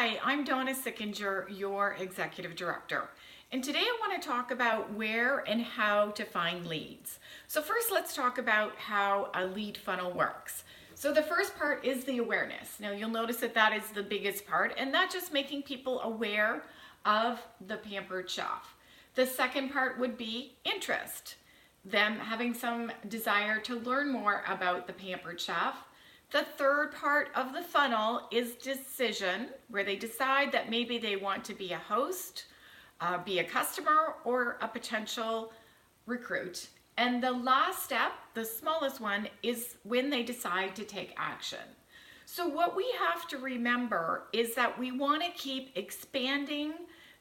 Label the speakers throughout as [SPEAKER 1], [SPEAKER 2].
[SPEAKER 1] Hi, I'm Donna Sickinger, your Executive Director. And today I want to talk about where and how to find leads. So first let's talk about how a lead funnel works. So the first part is the awareness. Now you'll notice that that is the biggest part, and that's just making people aware of the Pampered shop. The second part would be interest, them having some desire to learn more about the Pampered shop. The third part of the funnel is decision, where they decide that maybe they want to be a host, be a customer, or a potential recruit. And the last step, the smallest one, is when they decide to take action. So what we have to remember is that we want to keep expanding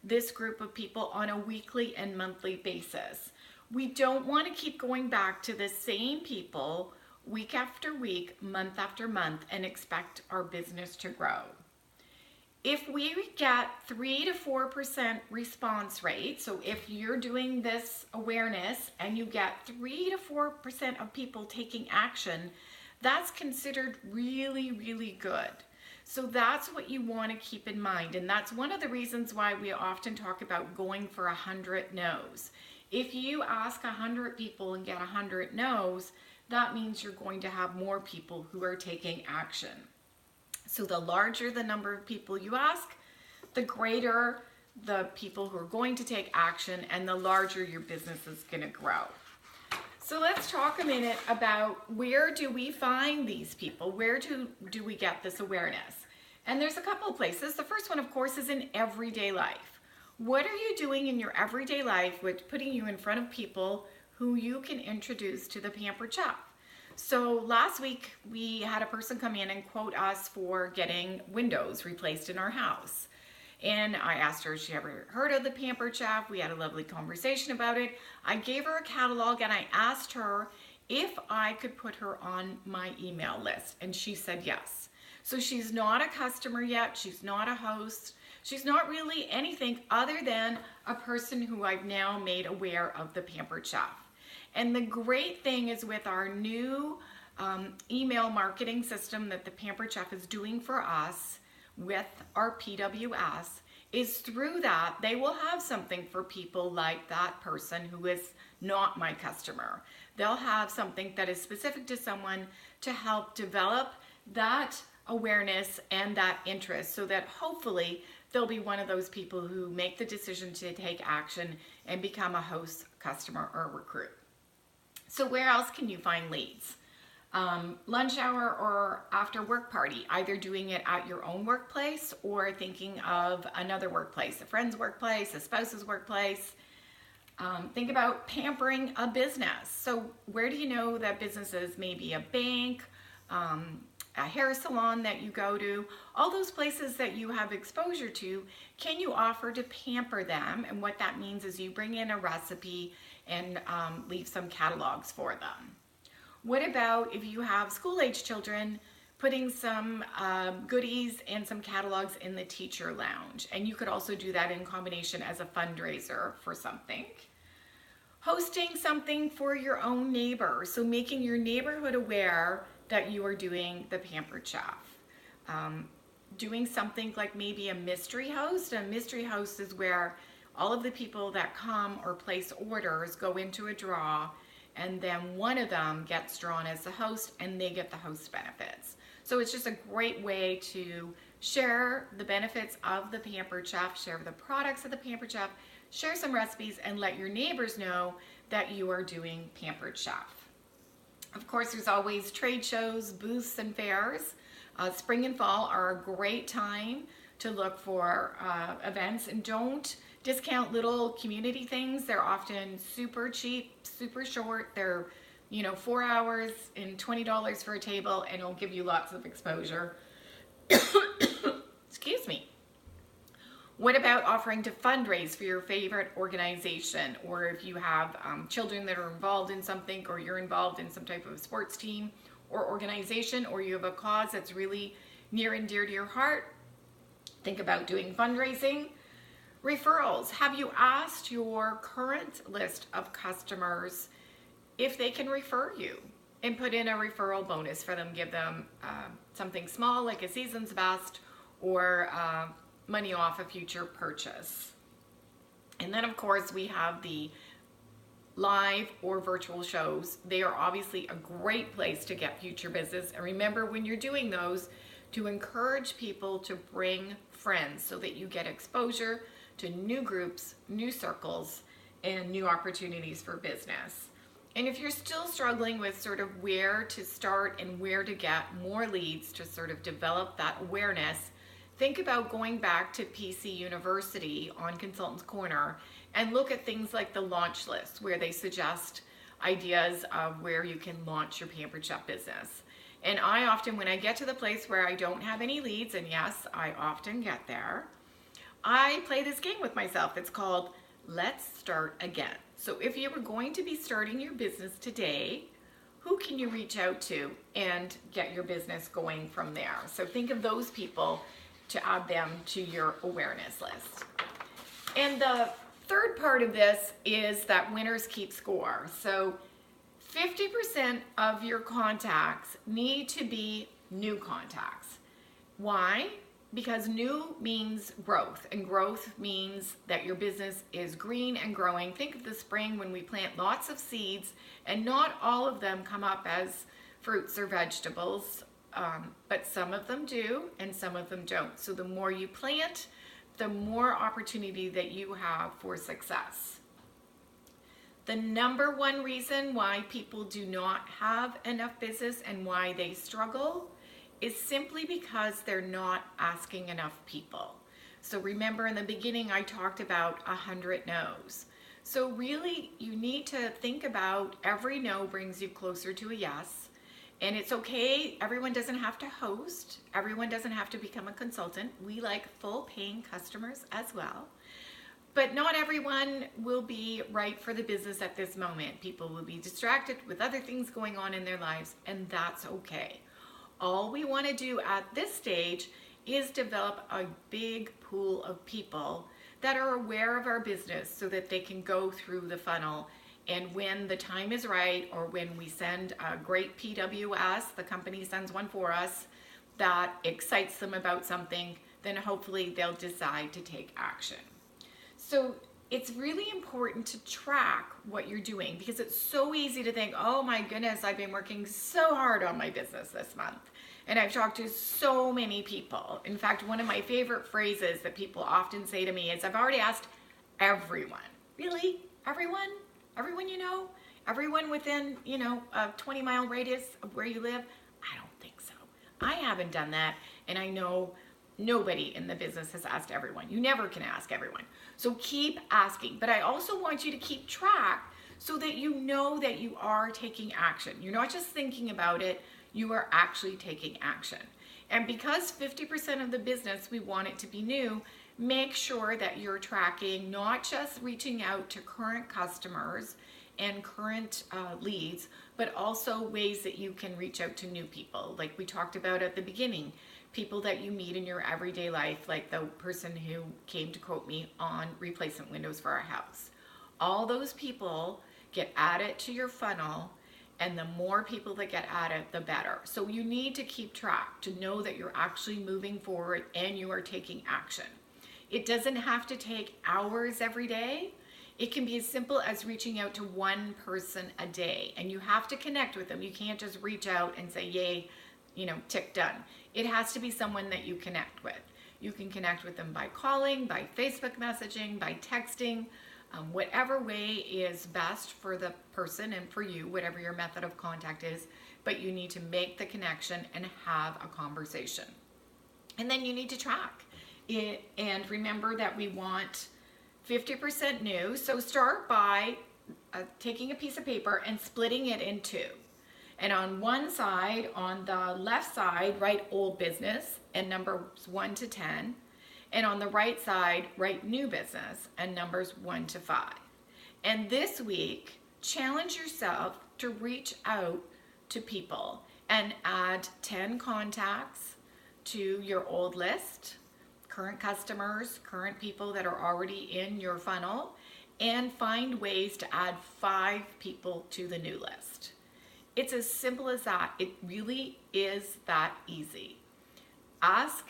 [SPEAKER 1] this group of people on a weekly and monthly basis. We don't want to keep going back to the same people week after week, month after month, and expect our business to grow. If we get 3 to 4% response rate, so if you're doing this awareness and you get 3 to 4% of people taking action, that's considered really, really good. So that's what you want to keep in mind, and that's one of the reasons why we often talk about going for 100 no's. If you ask 100 people and get 100 no's, that means you're going to have more people who are taking action. So the larger the number of people you ask, the greater the people who are going to take action, and the larger your business is going to grow. So let's talk a minute about where do we find these people? Where do we get this awareness? And there's a couple of places. The first one, of course, is in everyday life. What are you doing in your everyday life with putting you in front of people who you can introduce to the Pampered shop? So last week we had a person come in and quote us for getting windows replaced in our house. And I asked her if she ever heard of the Pampered shop. We had a lovely conversation about it. I gave her a catalog and I asked her if I could put her on my email list, and she said yes. So she's not a customer yet, she's not a host, she's not really anything other than a person who I've now made aware of the Pampered shop. And the great thing is with our new email marketing system that the Pampered shop is doing for us with our PWS, is through that they will have something for people like that person who is not my customer. They'll have something that is specific to someone to help develop that awareness and that interest, so that hopefully they'll be one of those people who make the decision to take action and become a host, customer, or recruit. So where else can you find leads? Lunch hour or after work party, either doing it at your own workplace or thinking of another workplace, a friend's workplace, a spouse's workplace. Think about pampering a business. So where do you know that businesses, maybe a bank, a hair salon that you go to, all those places that you have exposure to, can you offer to pamper them? And what that means is you bring in a recipe and leave some catalogs for them. What about if you have school-age children, putting some goodies and some catalogs in the teacher lounge? And you could also do that in combination as a fundraiser for something. Hosting something for your own neighbor, so making your neighborhood aware that you are doing the Pampered shop. Doing something like maybe a mystery host. A mystery host is where all of the people that come or place orders go into a draw, and then one of them gets drawn as the host and they get the host benefits. So it's just a great way to share the benefits of the Pampered shop, share the products of the Pampered shop, share some recipes, and let your neighbors know that you are doing Pampered shop. Of course, there's always trade shows, booths, and fairs. Spring and fall are a great time to look for events, and don't discount little community things. They're often super cheap, super short. They're 4 hours and $20 for a table, and it'll give you lots of exposure. Excuse me. What about offering to fundraise for your favorite organization, or if you have children that are involved in something, or you're involved in some type of sports team or organization, or you have a cause that's really near and dear to your heart? Think about doing fundraising. Referrals. Have you asked your current list of customers if they can refer you, and put in a referral bonus for them? Give them something small like a season's best, or money off a future purchase. And then of course we have the live or virtual shows. They are obviously a great place to get future business. And remember, when you're doing those, to encourage people to bring friends so that you get exposure to new groups, new circles, and new opportunities for business. And if you're still struggling with sort of where to start and where to get more leads to sort of develop that awareness, think about going back to PC University on Consultant's Corner and look at things like the launch list, where they suggest ideas of where you can launch your Pampered Chef business. And I often, when I get to the place where I don't have any leads, and yes, I often get there, I play this game with myself. It's called Let's Start Again. So if you were going to be starting your business today, who can you reach out to and get your business going from there? So think of those people to add them to your awareness list. And the third part of this is that winners keep score. So 50% of your contacts need to be new contacts. Why? Because new means growth, and growth means that your business is green and growing. Think of the spring when we plant lots of seeds, and not all of them come up as fruits or vegetables, but some of them do and some of them don't. So the more you plant, the more opportunity that you have for success. The number one reason why people do not have enough business and why they struggle is simply because they're not asking enough people. So remember, in the beginning I talked about 100 no's. So really you need to think about every no brings you closer to a yes. And it's okay, everyone doesn't have to host, everyone doesn't have to become a consultant. We like full paying customers as well. But not everyone will be right for the business at this moment. People will be distracted with other things going on in their lives, and that's okay. All we want to do at this stage is develop a big pool of people that are aware of our business so that they can go through the funnel. And when the time is right, or when we send a great PWS, the company sends one for us, that excites them about something, then hopefully they'll decide to take action. So it's really important to track what you're doing, because it's so easy to think, oh my goodness, I've been working so hard on my business this month. And I've talked to so many people. In fact, one of my favorite phrases that people often say to me is, I've already asked everyone. Really? Everyone? Everyone you know? Everyone within, a 20-mile radius of where you live? I don't think so. I haven't done that, and I know nobody in the business has asked everyone. You never can ask everyone. So keep asking. But I also want you to keep track so that you know that you are taking action. You're not just thinking about it, you are actually taking action. And because 50% of the business, we want it to be new, make sure that you're tracking not just reaching out to current customers and current leads, but also ways that you can reach out to new people. Like we talked about at the beginning, people that you meet in your everyday life, like the person who came to quote me on replacement windows for our house. All those people get added to your funnel, and the more people that get added, the better. So you need to keep track to know that you're actually moving forward and you are taking action. It doesn't have to take hours every day. It can be as simple as reaching out to one person a day, and you have to connect with them. You can't just reach out and say, yay, tick done. It has to be someone that you connect with. You can connect with them by calling, by Facebook messaging, by texting, whatever way is best for the person and for you, whatever your method of contact is, but you need to make the connection and have a conversation. And then you need to track it, and remember that we want 50% new. So start by taking a piece of paper and splitting it in two. And on one side, on the left side, write old business and numbers 1 to 10. And on the right side, write new business and numbers 1 to 5. And this week, challenge yourself to reach out to people and add 10 contacts to your old list, current customers, current people that are already in your funnel, and find ways to add 5 people to the new list. It's as simple as that. It really is that easy. Ask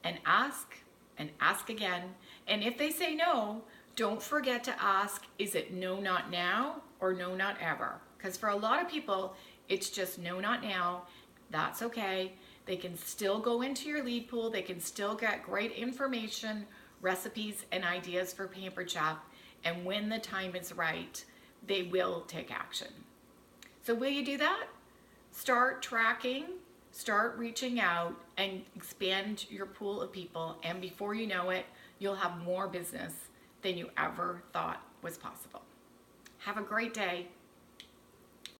[SPEAKER 1] and ask and ask again. And if they say no, don't forget to ask, is it no, not now, or no, not ever? Because for a lot of people, it's just no, not now. That's okay. They can still go into your lead pool. They can still get great information, recipes, and ideas for Pampered Chef. And when the time is right, they will take action. So will you do that? Start tracking, start reaching out, and expand your pool of people. And before you know it, you'll have more business than you ever thought was possible. Have a great day.